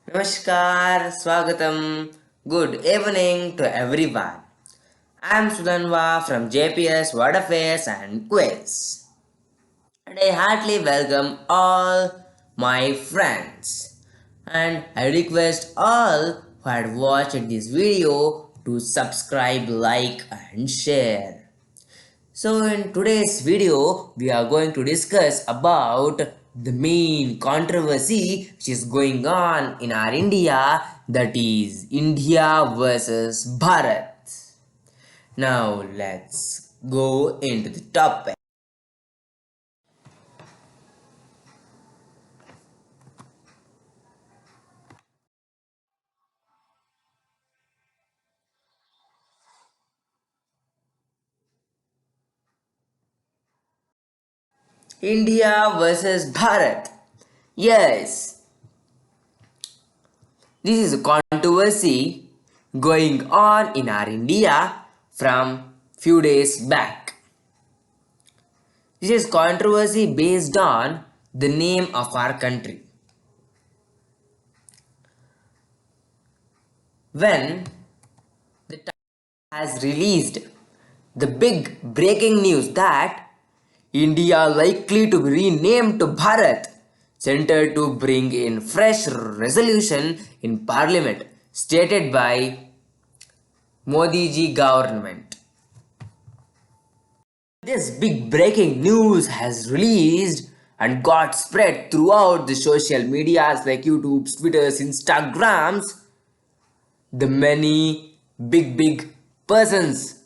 Namaskar, Swagatam. Good evening to everyone. I'm Sudhanvaa from JPSworldaffairs&Quiz. And I heartily welcome all my friends. And I request all who had watched this video to subscribe, like, and share. So in today's video, we are going to discuss about the main controversy which is going on in our India, that is India versus Bharat. Now let's go into the topic. India versus Bharat. Yes, this is a controversy going on in our India from few days back. This is controversy based on the name of our country. When the Times has released the big breaking news that India likely to be renamed to Bharat, centered to bring in fresh resolution in parliament stated by Modi ji government. This big breaking news has released and got spread throughout the social medias like YouTube, Twitters, Instagrams. The many big persons,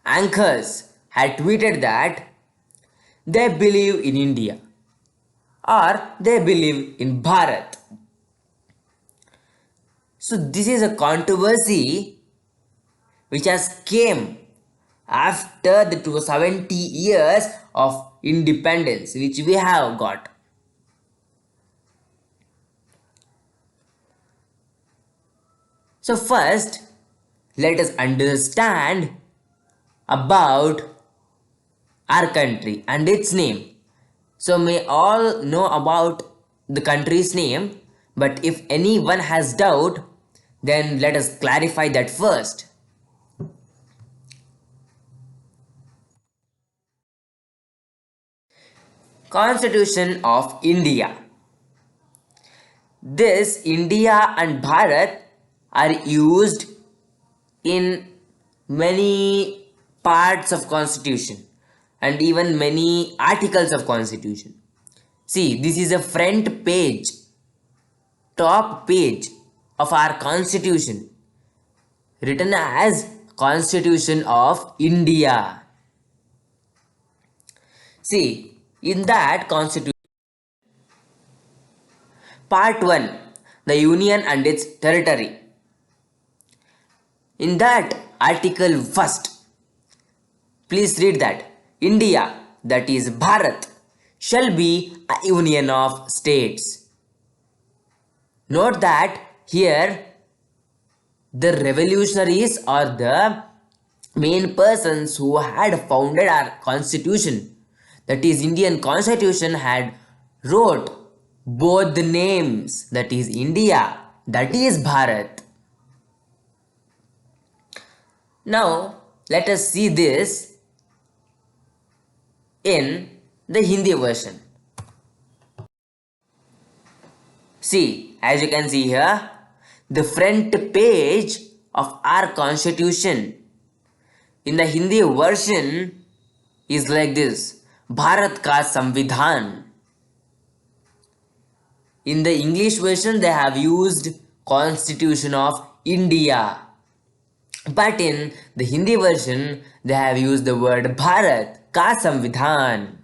anchors had tweeted that they believe in India or they believe in Bharat. So this is a controversy which has came after the 70 years of independence which we have got. So first, let us understand about our country and its name. So may all know about the country's name, but if anyone has doubt, then let us clarify that first. Constitution of India. This India and Bharat are used in many parts of constitution and even many articles of constitution. See, this is a front page, top page of our constitution, written as Constitution of India. See, in that constitution, part 1, the union and its territory. In that article first, please read that India, that is Bharat, shall be a union of states. Note that here the revolutionaries or the main persons who had founded our constitution, that is Indian constitution, had wrote both the names, that is India, that is Bharat. Now let us see this in the Hindi version. See, as you can see here, the front page of our constitution in the Hindi version is like this: Bharat ka Samvidhan. In the English version, they have used Constitution of India. But in the Hindi version, they have used the word Bharat ka Samvidhan.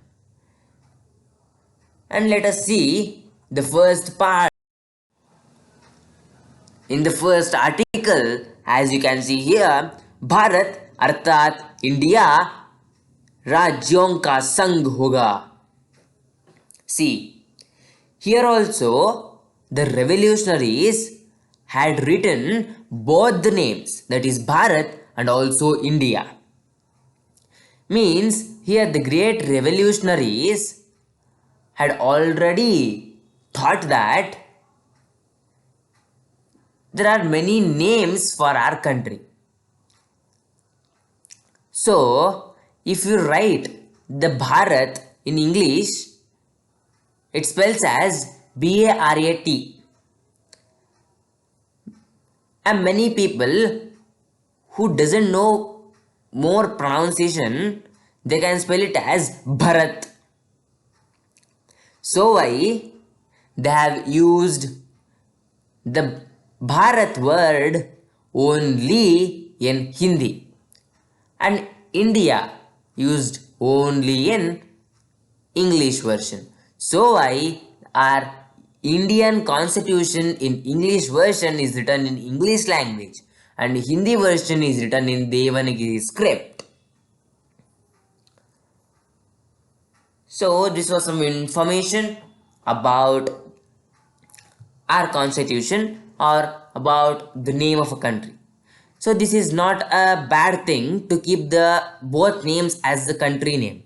And let us see the first part. In the first article, as you can see here, Bharat अर्थात India राज्यों का संघ होगा. See, here also the revolutionaries had written both the names, that is Bharat and also India. Means here the great revolutionaries had already thought that there are many names for our country. So, if you write the Bharat in English, it spells as BARAT. And many people who doesn't know more pronunciation, they can spell it as Bharat. So why they have used the Bharat word only in Hindi, and India used only in English version. So why our Indian constitution in English version is written in English language and Hindi version is written in Devanagari script. So this was some information about our constitution or about the name of a country. So this is not a bad thing to keep the both names as the country name.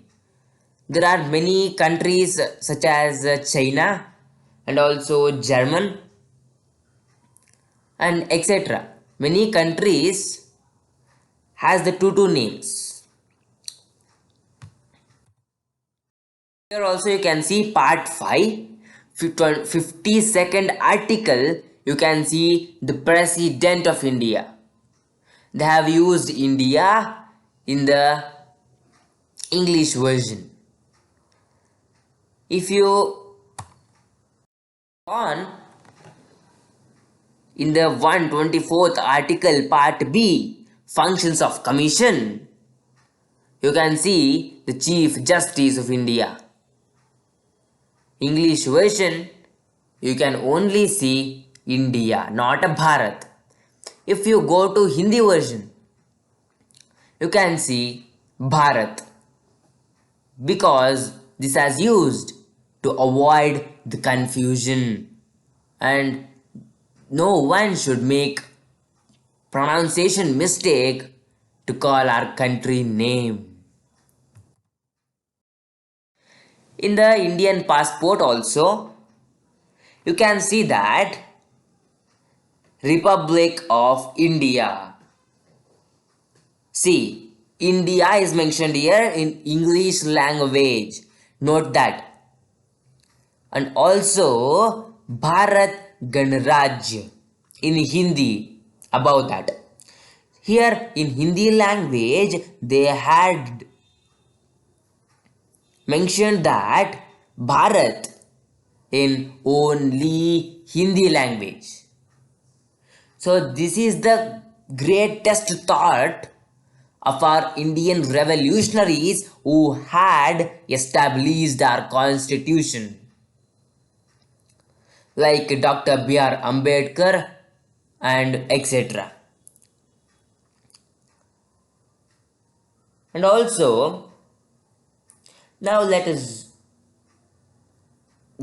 There are many countries such as China and also German and etc. Many countries has the two names. Here also you can see part 5, 52nd article, you can see the President of India. They have used India in the English version. If you on in the 124th article part B, functions of commission, you can see the Chief Justice of India. English version, you can only see India, not a Bharat. If you go to Hindi version, you can see Bharat, because this is used to avoid the confusion and no one should make pronunciation mistake to call our country name. In the Indian passport also, you can see that Republic of India. See, India is mentioned here in English language. Note that. And also Bharat Ganraj in Hindi, about that. Here in Hindi language, they had mentioned that Bharat in only Hindi language. So this is the greatest thought of our Indian revolutionaries who had established our constitution, like Dr. B.R. Ambedkar and etc. And also, now let us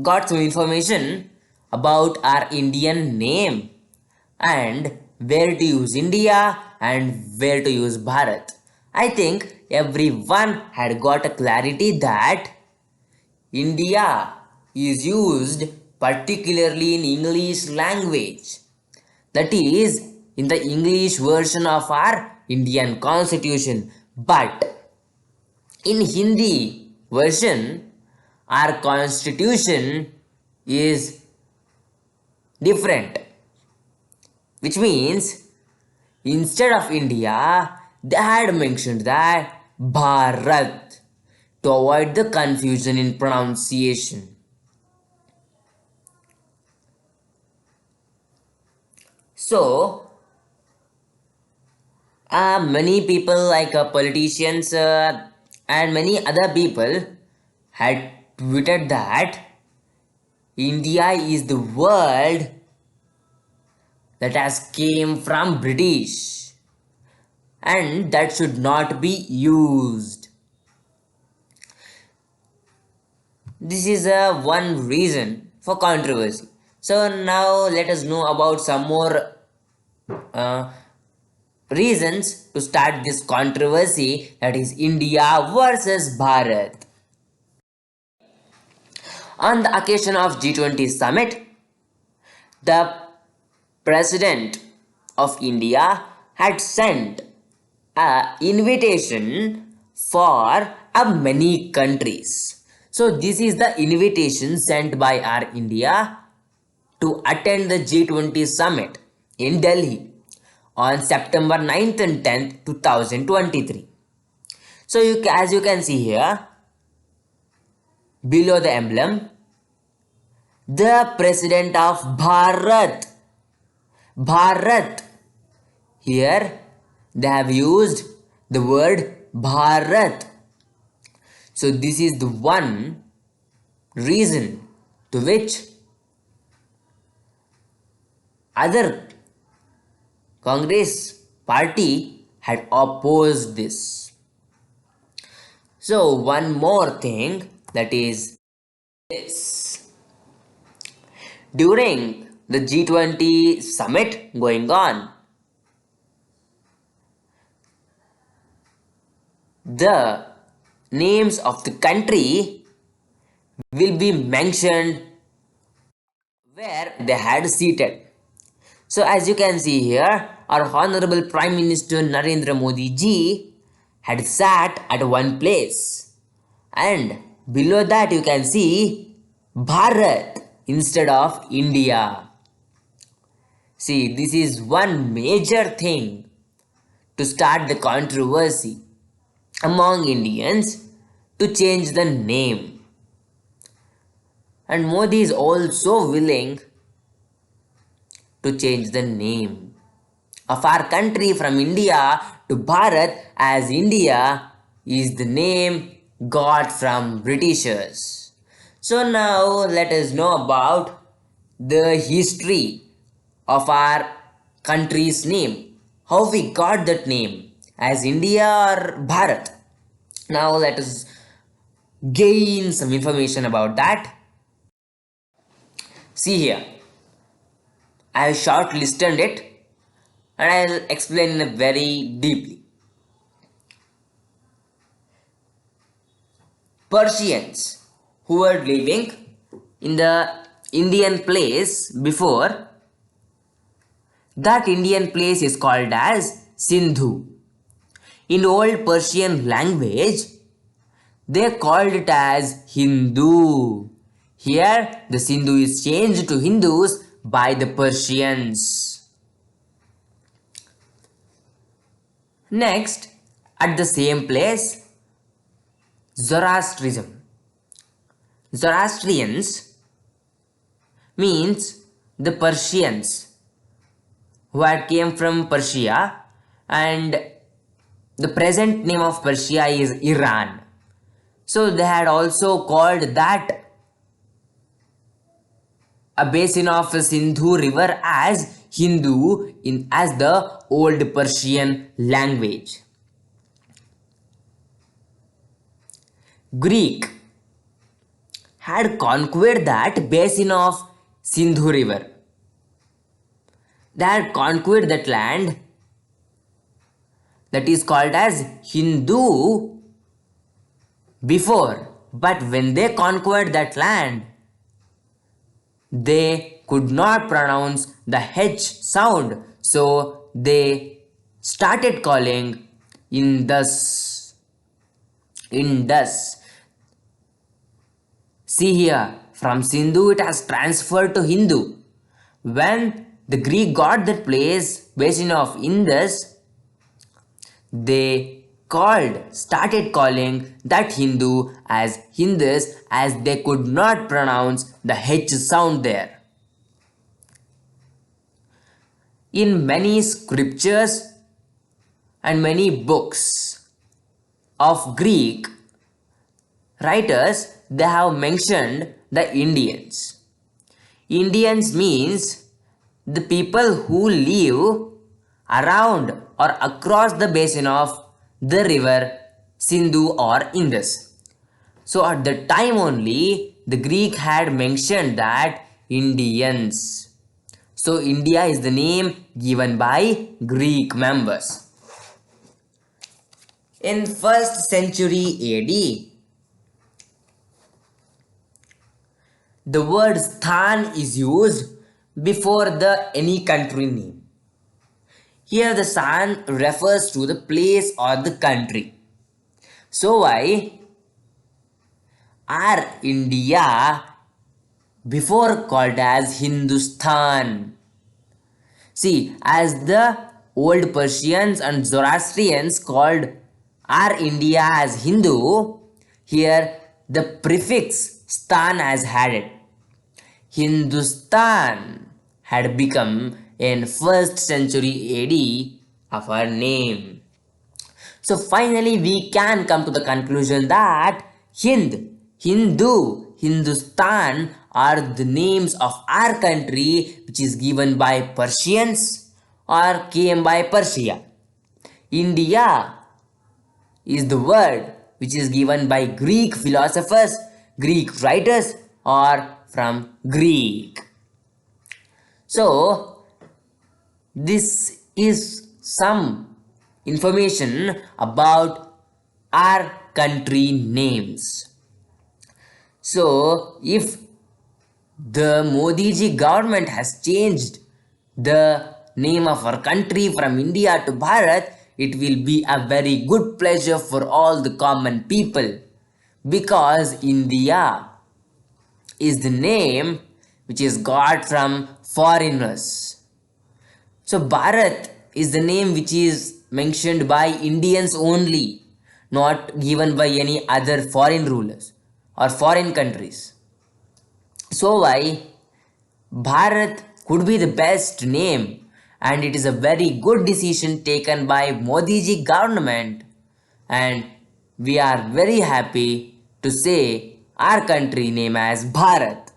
got some information about our Indian name and where to use India and where to use Bharat. I think everyone had got a clarity that India is used particularly in English language. That is in the English version of our Indian constitution. But in Hindi version, our constitution is different. Which means instead of India, they had mentioned that Bharat to avoid the confusion in pronunciation. So, many people like politicians and many other people had tweeted that India is the world that has came from British and that should not be used. This is one reason for controversy. So now let us know about some more reasons to start this controversy, that is India versus Bharat. On the occasion of G20 summit, the President of India had sent a invitation for many countries. So this is the invitation sent by our India to attend the G20 summit in Delhi on September 9th and 10th, 2023. So as you can see here, below the emblem, the president of Bharat. Here they have used the word Bharat. So this is the one reason to which other Congress party had opposed this. So one more thing, that is this. During the G20 summit going on, the names of the country will be mentioned where they had seated. So as you can see here, our Honorable Prime Minister Narendra Modi ji had sat at one place, and below that you can see Bharat instead of India. See, this is one major thing to start the controversy among Indians to change the name. And Modi is also willing to change the name of our country from India to Bharat, as India is the name got from Britishers. So now let us know about the history of our country's name. How we got that name as India or Bharat. Now let us gain some information about that. See here, I have shortlisted it and I will explain it very deeply. Persians who were living in the Indian place before, that Indian place is called as Sindhu. In old Persian language, they called it as Hindu. Here, the Sindhu is changed to Hindus by the Persians. Next, at the same place, Zoroastrianism. Zoroastrians means the Persians who had came from Persia, and the present name of Persia is Iran. So they had also called that a basin of Sindhu river as Hindu as the old Persian language. Greek had conquered that basin of Sindhu river. They had conquered that land that is called as Hindu before, but when they conquered that land, they could not pronounce the H sound, so they started calling Indus. See here, from Sindhu it has transferred to Hindu. When the Greek got that place, basin of Indus, they started calling that Hindu as Hindus, as they could not pronounce the H sound there. In many scriptures and many books of Greek writers, they have mentioned the Indians. Indians means the people who live around or across the basin of the river Sindhu or Indus. So at the time only, the Greek had mentioned that Indians. So India is the name given by Greek members. In 1st century AD, the word Sthan is used before the any country name. Here the San refers to the place or the country. So why are India before called as Hindustan? See, as the old Persians and Zoroastrians called our India as Hindu, here the prefix stan has had it. Hindustan had become in 1st century AD of our name. So finally we can come to the conclusion that Hindu, Hindustan are the names of our country which is given by Persians or came by Persia. India is the word which is given by Greek philosophers, Greek writers or from Greek. So this is some information about our country names. So if the Modi ji government has changed the name of our country from India to Bharat, it will be a very good pleasure for all the common people, because India is the name which is got from foreigners. So Bharat is the name which is mentioned by Indians only, not given by any other foreign rulers or foreign countries. So why Bharat could be the best name, and it is a very good decision taken by Modi ji government, and we are very happy to say our country name as Bharat.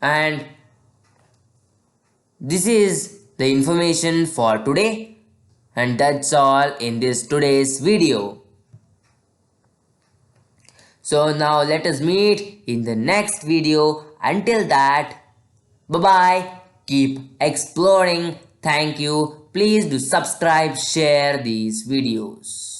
And this is the information for today, and that's all in this today's video. So now let us meet in the next video. Until that, bye bye. Keep exploring. Thank you. Please do subscribe, share these videos.